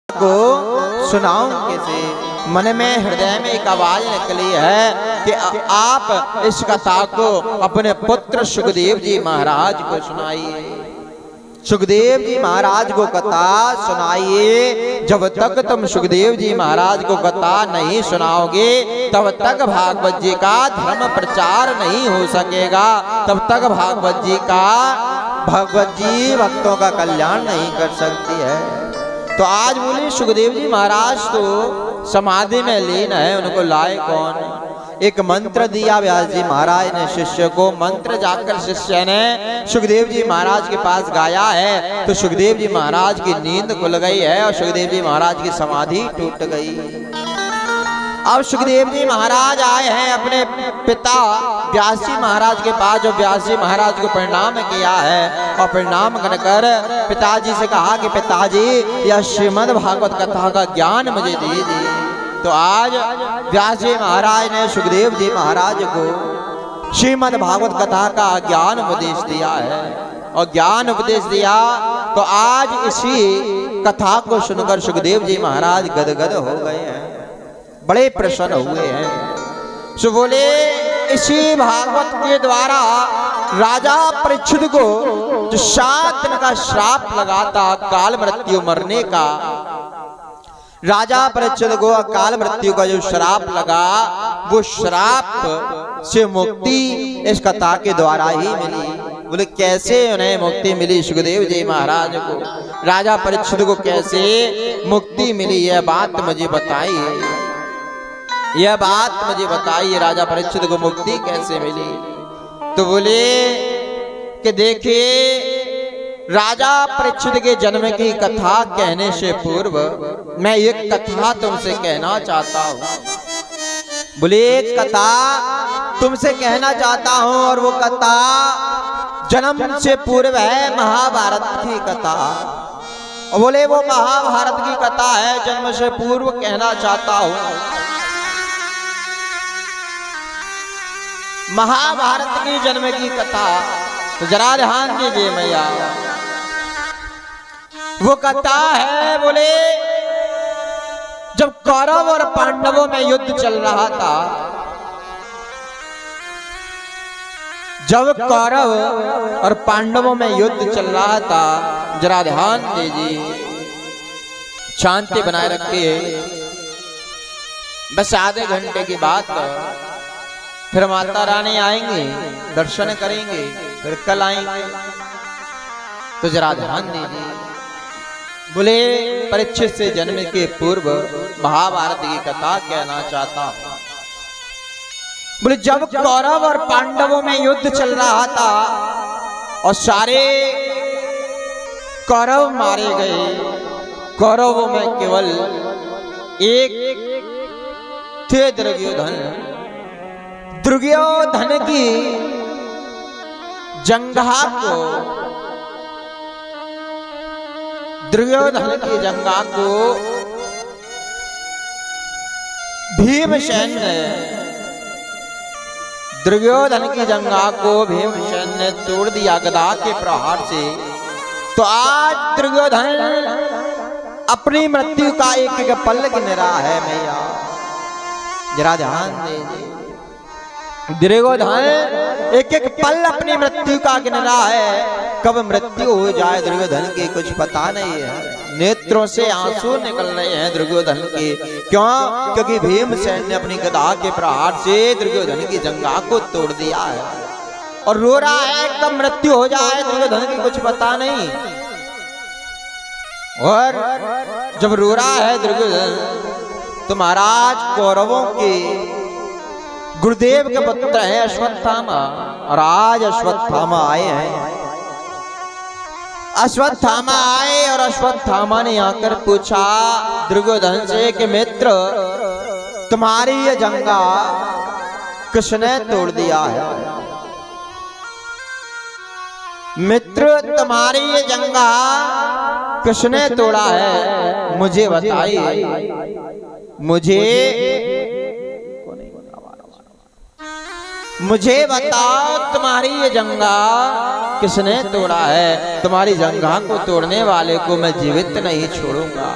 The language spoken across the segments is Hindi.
को सुनाऊं कैसे। मन में हृदय में एक आवाज निकली है कि आप इस कथा को अपने पुत्र सुखदेव जी महाराज को सुनाइए। सुखदेव जी महाराज को कथा सुनाइए। जब तक तुम सुखदेव जी महाराज को कथा नहीं सुनाओगे तब तक भागवत जी का धर्म प्रचार नहीं हो सकेगा, तब तक भागवत जी भक्तों का कल्याण नहीं कर सकती है। तो आज बोले सुखदेव जी महाराज तो समाधि में लीन है, उनको लाए कौन। एक मंत्र दिया व्यास जी महाराज ने शिष्य को, मंत्र जाकर शिष्य ने सुखदेव जी महाराज के पास गाया है तो सुखदेव जी महाराज की नींद खुल गई है और सुखदेव जी महाराज की समाधि टूट गई। अब सुखदेव जी महाराज आए हैं अपने पिता व्यास जी महाराज के पास, जो व्यास जी महाराज को प्रणाम किया है और प्रणाम कर पिताजी से कहा कि पिताजी यह श्रीमद् भागवत कथा का ज्ञान मुझे दीजिए। तो आज व्यास जी महाराज ने सुखदेव जी महाराज को श्रीमद् भागवत कथा का ज्ञान उपदेश दिया है और ज्ञान उपदेश दिया तो आज इसी कथा को सुनकर सुखदेव जी महाराज गदगद हो गए हैं, बड़े प्रसन्न हुए हैं। सो बोले इसी भागवत के द्वारा राजा परीक्षित को जो 7 दिन का श्राप लगा था काल मृत्यु मरने का, राजा परीक्षित को अकाल मृत्यु का जो श्राप लगा वो श्राप से मुक्ति इस कथा के द्वारा ही मिली। बोले कैसे उन्हें मुक्ति मिली सुखदेव जी महाराज को, राजा परीक्षित को कैसे मुक्ति मिली, यह बात मुझे बताइए, यह बात मुझे बताइए राजा परीक्षित को मुक्ति कैसे मिली। तो बोले कि देखिए राजा परीक्षित के जन्म की कथा कहने से पूर्व मैं एक कथा तुमसे कहना चाहता हूँ। बोले एक कथा तुमसे कहना चाहता हूँ और वो कथा जन्म से पूर्व है महाभारत की कथा। और बोले वो महाभारत की कथा है, जन्म से पूर्व कहना चाहता हूँ। महाभारत की जन्म की कथा तो जरा ध्यान दीजिए मैया। वो कथा है बोले जब कौरव और पांडवों में युद्ध चल रहा था, जब कौरव और पांडवों में युद्ध चल रहा था, जरा ध्यान दीजिए, शांति बनाए रखिए। बस आधे घंटे की बात फिर माता रानी आएंगे, दर्शन करेंगे, फिर कल आएंगे। तो जरा ध्यान दीजिए। बोले परीक्षित से जन्म के पूर्व महाभारत की कथा कहना चाहता हूं। बोले जब कौरव और पांडवों में युद्ध चल रहा था और सारे कौरव मारे गए, कौरवों में केवल एक थे दुर्योधन। दुर्योधन की जंघा को, दुर्योधन की जंघा को भीमसेन ने, दुर्योधन की जंघा को भीमसेन ने तोड़ दिया गदा के प्रहार से। तो आज दुर्योधन अपनी मृत्यु का एक एक पल गिन रहा है मैया, जरा ध्यान दीजिए। दुर्योधन एक एक पल अपनी मृत्यु का गिन रहा है, कब मृत्यु हो जाए दुर्योधन की कुछ पता नहीं है। नेत्रों से आंसू निकल रहे हैं दुर्योधन के, क्यों? क्योंकि भीमसेन ने अपनी गदा के प्रहार से दुर्योधन की जंघा को तोड़ दिया है और रो रहा है कब मृत्यु हो जाए दुर्योधन की कुछ पता नहीं। और जब रो रहा है दुर्योधन तो महाराज कौरवों के गुरुदेव के पुत्र हैं अश्वत्थामा, और आज अश्वत्थामा आए हैं। अश्वत्थामा आए और अश्वत्थामा ने आकर पूछा दुर्योधन से कि मित्र तुम्हारी ये जंघा किसने तोड़ दिया है? मित्र तुम्हारी ये जंघा किसने तोड़ा है, मुझे बताइए। मुझे बताओ तुम्हारी ये जंघा किसने तोड़ा है? तुम्हारी जंघा को तोड़ने वाले को मैं जीवित नहीं छोड़ूंगा।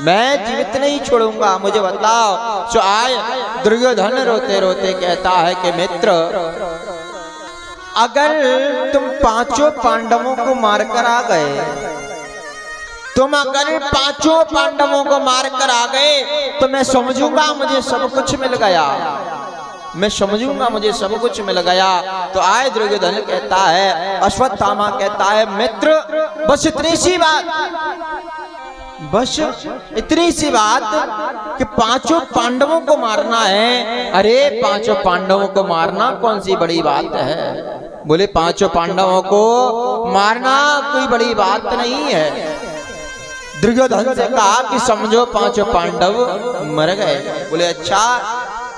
मैं जीवित नहीं छोड़ूंगा, मुझे बताओ। तो आए दुर्योधन रोते रोते कहता है कि मित्र, अगर तुम पांचों पांडवों को मारकर आ गए, तुम अगर पांचों पांडवों को मारकर आ गए तो मैं समझूंगा मुझे सब कुछ मिल गया, मैं समझूंगा मुझे सब कुछ मिल गया। तो आए दुर्योधन कहता है, अश्वत्थामा कहता है, मित्र बस इतनी सी बात, बस इतनी सी बात कि पांचों पांडवों को मारना है। अरे पांचों पांडवों को मारना कौन सी बड़ी बात है? बोले पांचों पांडवों को मारना कोई बड़ी बात नहीं है। दुर्योधन से कहा कि समझो पांचों पांडव मर गए। बोले अच्छा?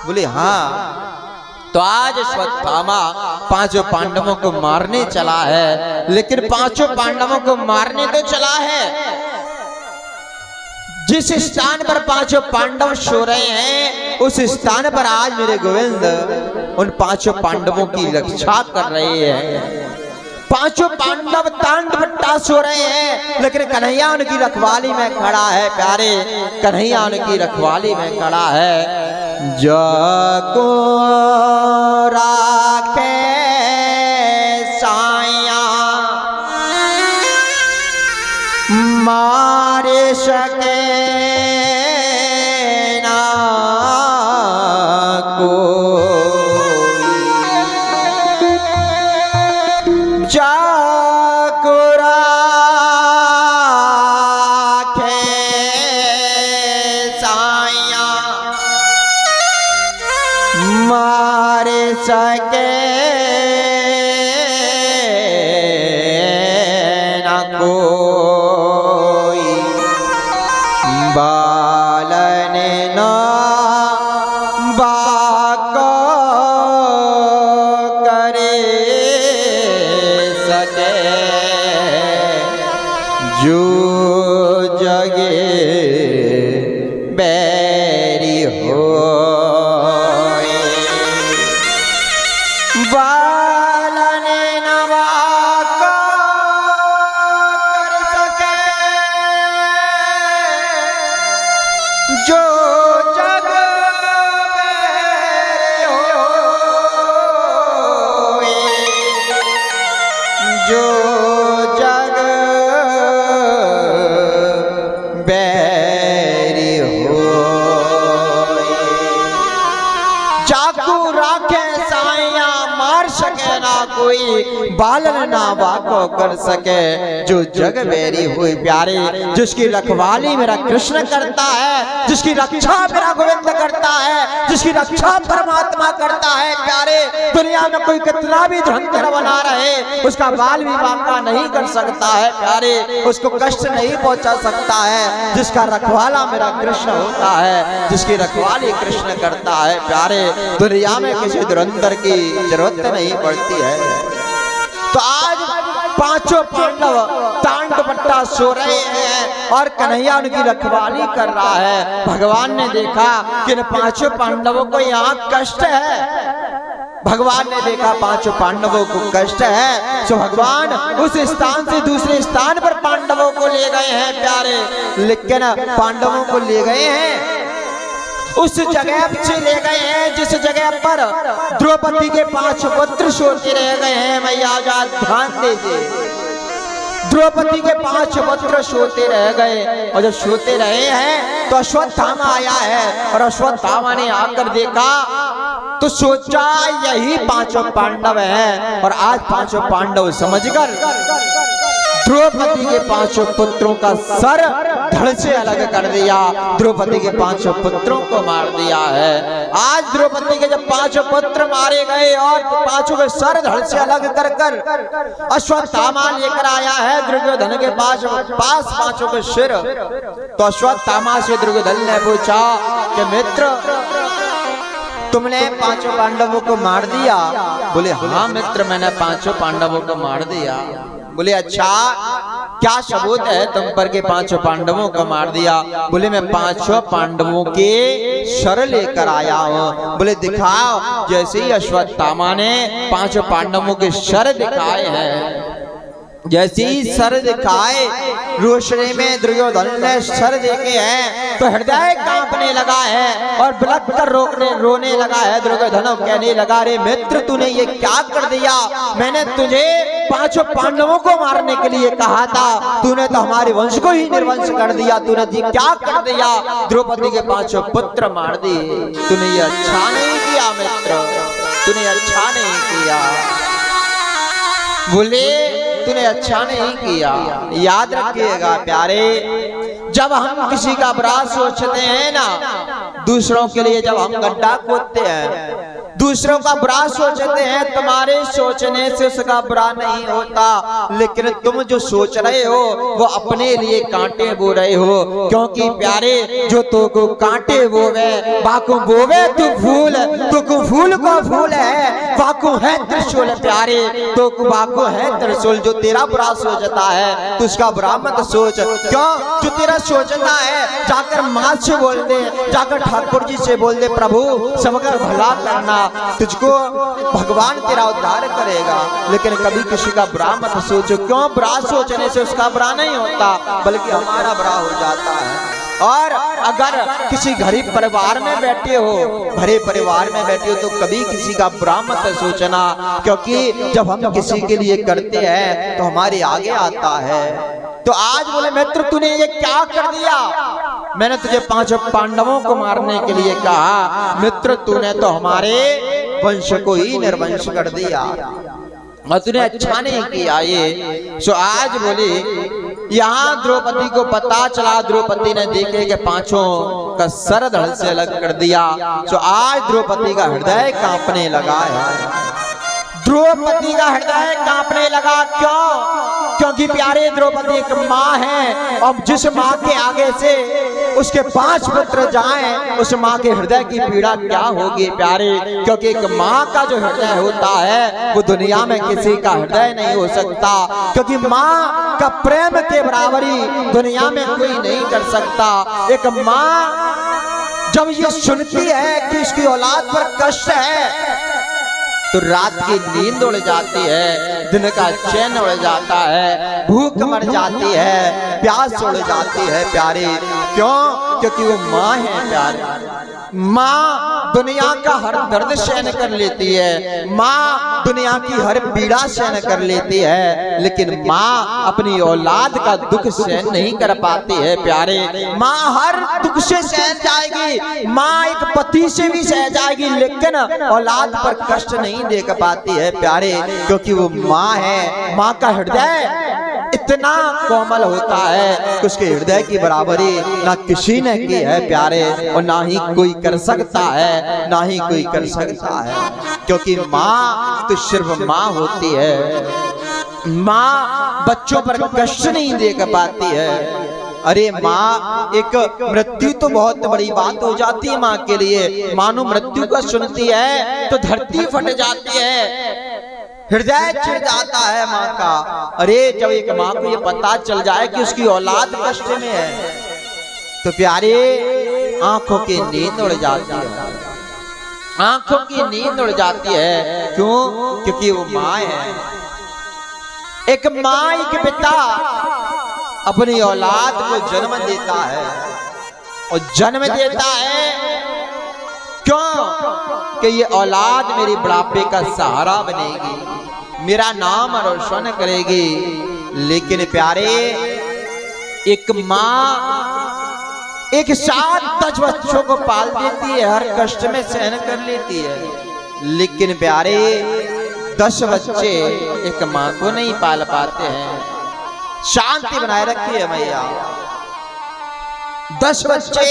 बोले हाँ। तो आज अश्वत्थामा पांचों पांडवों को मारने चला है, लेकिन पांचों पांडवों को मारने तो चला है, जिस स्थान पर पांचों पांडव सो रहे हैं उस स्थान पर आज मेरे गोविंद उन पांचों पांडवों की रक्षा कर रहे हैं। पांचों पांडव तांड बट्टा सो रहे हैं, लेकिन कन्हैया उनकी रखवाली में खड़ा है। प्यारे कन्हैया उनकी रखवाली में खड़ा है। जाको राखे साया मारे सके ना सके न कोई, बालन न बाको करे सके, जो जगे बैरी हो जो जग जो जग बैरी हो, चाकू राखे साया मार सके ना कोई, बालन ना बाको कर सके, जो जग बैरी हुई। प्यारे जिसकी रखवाली मेरा कृष्ण करता है, जिसकी रक्षा मेरा गोविंद करता है, जिसकी रक्षा परमात्मा करता है। प्यारे दुनिया में कोई कितना भी धुरंधर बना रहे, उसका बाल भी बांका नहीं कर सकता है। प्यारे उसको कष्ट नहीं पहुंचा सकता है, जिसका रखवाला मेरा कृष्ण होता है, जिसकी रखवाली कृष्ण करता है। प्यारे दुनिया में किसी धुरंधर की जरूरत नहीं पड़ती है। तो आज पांचों पांडव तांड बट्टा सो रहे हैं और कन्हैया उनकी रखवाली कर रहा है। भगवान ने देखा कि इन पांचों पांडवों को यहाँ कष्ट है, भगवान ने देखा पांचों पांडवों को कष्ट है, तो भगवान उस स्थान से दूसरे स्थान पर पांडवों को ले गए हैं। प्यारे लेकिन पांडवों को ले गए हैं उस जगह से ले गए हैं जिस जगह पर द्रौपदी के 5 पुत्र सोते रह गए हैं। मैया आजाद ध्यान दीजिए, द्रौपदी के 5 पुत्र सोते रह गए, और जब सोते रहे हैं तो अश्वत्थामा आया है, और अश्वत्थामा ने आकर देखा तो सोचा यही 5 पांडव हैं। और आज 5 पांडव समझकर द्रौपदी के 5 पुत्रों का सर धड़ से अलग कर दिया, द्रौपदी के 5 पुत्रों को मार दिया है। आज द्रौपदी के जब 5 पुत्र मारे गए और 5 के सर धड़ से अलग कर कर अश्वत्थामा लेकर आया है दुर्योधन के पास 5 के सिर। तो अश्वत्थामा से दुर्योधन ने पूछा कि मित्र तुमने 5 पांडवों को मार दिया? बोले हाँ मित्र, मैंने 5 पांडवों को मार दिया। बोले अच्छा, क्या सबूत है तुम पर के 5 पांडवों को मार दिया? बोले मैं 5 पांडवों के सर लेकर आया हूँ। बोले दिखाओ। जैसे ही अश्वत्थामा ने 5 पांडवों के सर दिखाए हैं, जैसी सर दिखाए रोशनी में दुर्योधन ने सर देखे हैं तो हृदय कांपने लगा है और बिलख कर रोने लगा है। दुर्योधन कहने लगा, रे मित्र तूने ये क्या कर दिया? मैंने तुझे पांचों पांडवों को मारने के लिए कहा था, तूने तो हमारे वंश को ही निर्वंश कर दिया। तूने क्या कर दिया? द्रौपदी के पांचों पुत्र मार दिए। तूने ये अच्छा नहीं किया मित्र, तूने अच्छा नहीं किया। बोले तूने अच्छा नहीं किया। याद रखिएगा प्यारे, जब हम किसी का बुरा सोचते हैं ना, दूसरों के लिए जब हम गड्ढा खोदते हैं, दूसरों का बुरा सोचते हैं, तुम्हारे सोचने से उसका बुरा नहीं होता, लेकिन तुम जो सोच रहे हो वो अपने लिए कांटे बो रहे हो। क्योंकि प्यारे जो तो को कांटे बोवे बाकू बोवे तू फूल, तो को फूल को फूल है बाकू है त्रिशूल। प्यारे तो को बाकू है त्रिशूल। जो तेरा बुरा सोचता है तो उसका बुरा मत सोच। क्यों? जो तेरा सोचना है जाकर माँ से बोल दे, जाकर ठाकुर जी से बोल दे, प्रभु सबका भला करना, तुझको भगवान तेरा उद्धार करेगा। लेकिन कभी किसी का बुरा मत सोचो। क्यों? बुरा सोचने से उसका बुरा नहीं होता बल्कि हमारा बुरा हो जाता है। और अगर किसी गरीब परिवार में बैठे हो, भरे परिवार में बैठे हो, तो कभी किसी का बुरा मत सोचना, क्योंकि जब हम किसी के लिए करते हैं तो हमारे आगे आता है। तो आज बोले मित्र तूने ये क्या कर दिया? मैंने तुझे पांचों पांडवों को मारने के लिए कहा, मित्र तूने तो हमारे वंश को ही निर्वंश कर दिया और तूने अच्छा नहीं किया। ये सो आज बोले यहाँ द्रौपदी को पता चला, द्रौपदी ने देखे कि पांचों का सर धड़ से अलग कर दिया। सो आज द्रौपदी का हृदय कांपने लगा है। द्रौपदी का हृदय कांपने लगा। क्यों? क्योंकि प्यारे द्रौपदी एक माँ है और जिस माँ के आगे से उसके 5 पुत्र जाएं, उस माँ के हृदय की पीड़ा क्या होगी प्यारे। क्योंकि एक माँ का जो हृदय होता है वो दुनिया में किसी का हृदय नहीं हो सकता, क्योंकि माँ का प्रेम के बराबरी दुनिया में कोई नहीं कर सकता। एक माँ जब ये सुनती है कि इसकी औलाद पर कष्ट है तो रात की नींद उड़ जाती है, दिन का चैन उड़ जाता है, भूख मर जाती है, प्यास उड़ जाती है प्यारे। क्यों? क्योंकि वो माँ है प्यारे। माँ दुनिया का हर दर्द सहन कर लेती है, माँ दुनिया की हर पीड़ा सहन कर लेती है, लेकिन माँ अपनी औलाद का दुख सहन नहीं कर पाती है प्यारे। माँ हर दुख से सहन जाएगी, माँ एक पति से भी सह जाएगी, लेकिन औलाद पर कष्ट नहीं देख पाती है प्यारे, क्योंकि वो माँ है। माँ का हृदय इतना कोमल होता है कि उसके हृदय की बराबरी ना किसी ने की है प्यारे, और ना ही कोई कर सकता है, ना ही कोई कर सकता है। क्योंकि माँ तो सिर्फ माँ होती है। माँ बच्चों पर कष्ट नहीं देख पाती है। अरे माँ एक मृत्यु तो बहुत बड़ी बात हो जाती है माँ के लिए। मानो मृत्यु को सुनती है तो धरती फट जाती है, हृदय चिढ़ जाता है माँ का। अरे जब एक माँ को ये पता चल जाए कि उसकी औलाद कष्ट में है तो प्यारे आंखों की नींद उड़ जाती है, आंखों की नींद उड़ जाती है। क्यों? क्योंकि वो माँ है। एक माँ एक पिता अपनी औलाद को जन्म देता है और जन्म देता है क्यों? कि ये औलाद मेरी बुढ़ापे का सहारा बनेगी, मेरा नाम रोशन करेगी। लेकिन प्यारे एक माँ एक साथ 10 बच्चों को पाल देती है, हर कष्ट में सहन कर लेती है, लेकिन प्यारे 10 बच्चे एक माँ को नहीं पाल पाते हैं। शांति बनाए रखिए मैया। 10 बच्चे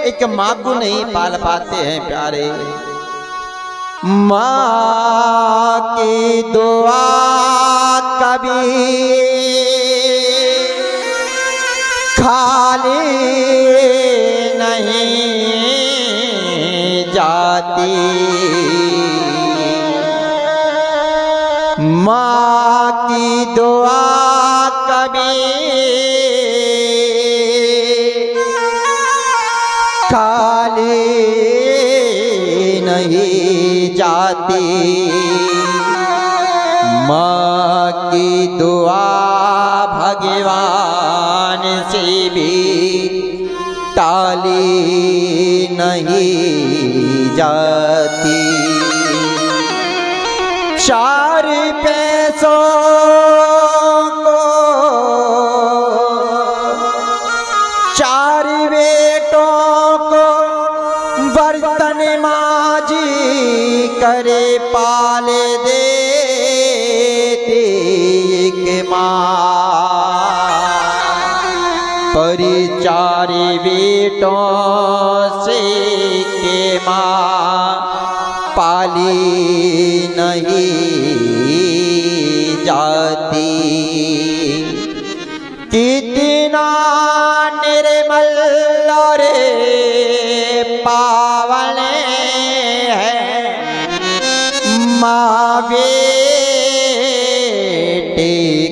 एक माँ को नहीं पाल पाते हैं प्यारे। माँ की दुआ कभी खाली नहीं जाती, माँ की दुआ कभी खाली नहीं जाती, माँ की दुआ भाग्यवान से भी टाली नहीं जाती। चार पैसों को चार बेटों को बर्तन माजी करे पाले देती एक माँ, पर चार बेटों से के माँ पाली नहीं जाती। कितना निर्मल और पावन है माँ बेटे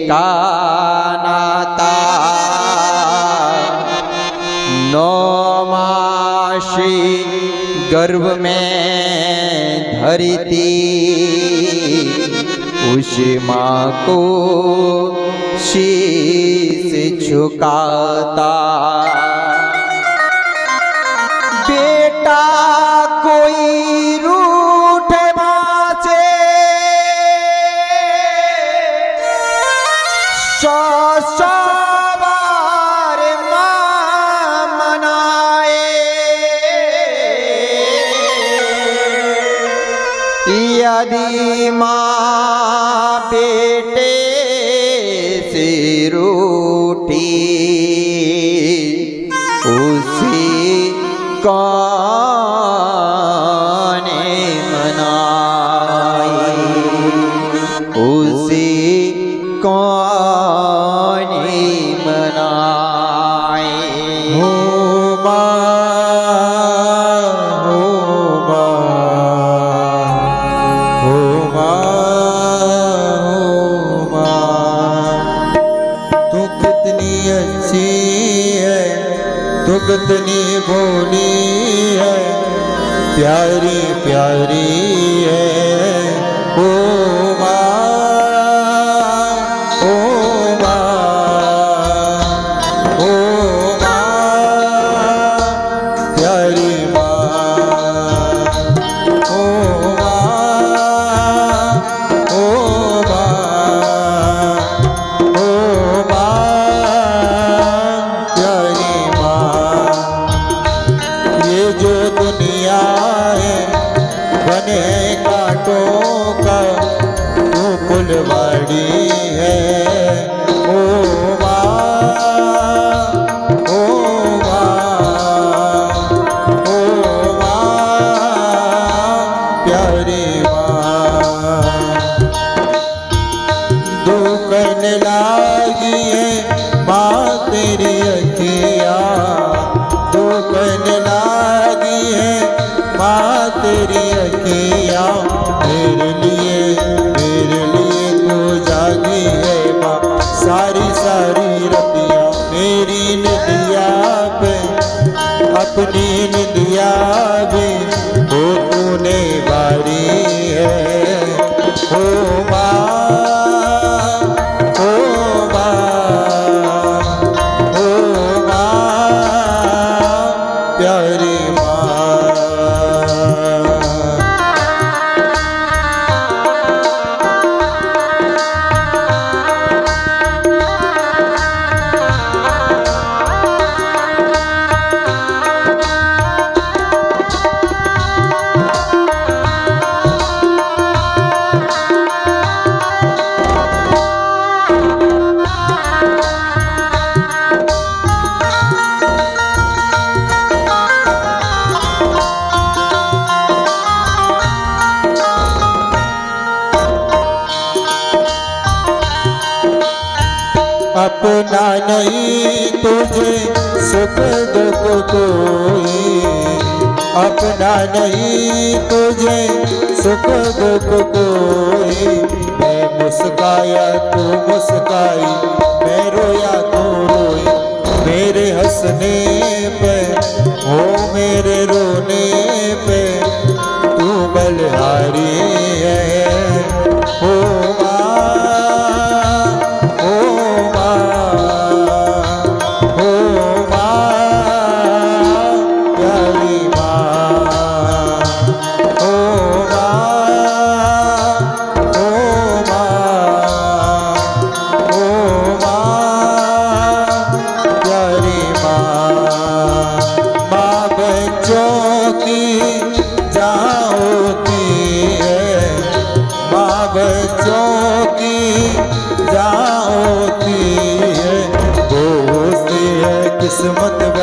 का नाता। 9 मास गर्भ में धरती उस माँ को शीश झुकाता। बेटा कोई रूठ माँ से 100 बार माँ मनाए, यदि माँ बेटे से रूठी उसी कौन मनाए, उसी कौन मनाए। हो तू कितनी भोली है, प्यारी प्यारी है। ओ माँ, ओ माँ, ओ माँ, प्यारी माँ। ओ माँ, ओ माँ, ओ माँ, प्यारी माँ। ये जो दुनिया है बने कांटों का, तू फुलवाड़ी है। ओ माँ, ओ माँ, ओ माँ, प्यारी माँ। दुखन लागी है माँ तेरी अखिया, दुखन लागी है माँ तेरी अखिया। मेरे लिए तू जागी है माँ सारी सारी रतिया। मेरी निदिया पे अपनी निदिया भी वो तूने बारी है। ओ माँ, ओ माँ, ओ माँ, प्यारी माँ। अपना नहीं तुझे सुख दुख कोई, अपना नहीं तुझे सुख दुख कोई। मैं मुस्काया तू मुस्काई, मैं रोया तू रोई। मेरे हंसने पे हो मेरे रोने पे तू बलिहारी है। ओ माँ, ओ माँ,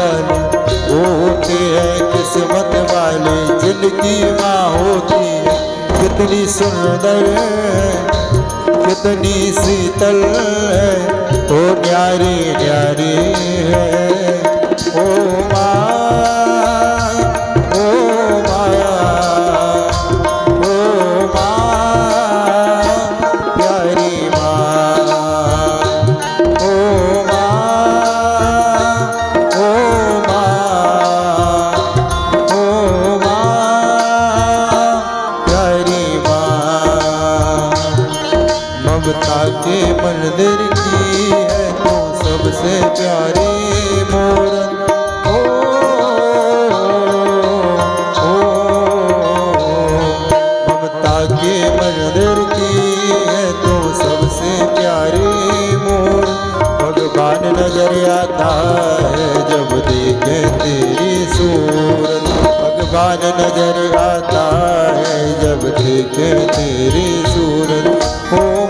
वाले होते हैं किस्मत वाले जिनकी माँ होती है कितनी सुंदर है कितनी शीतल है तो न्यारी न्यारी है ओ माँ ओ माया ओ माँ प्यारी माँ ओ माँ ओ माँ ओ माँ प्यारी माँ ममता के मंदिर की है तो सबसे प्यारी मूरत ममता के मंदिर की है तो सबसे प्यारी मूरत भगवान नजर आता है जब देखे तेरी सूरत भगवान नजर आता है जब देखे तेरी सूरत ओ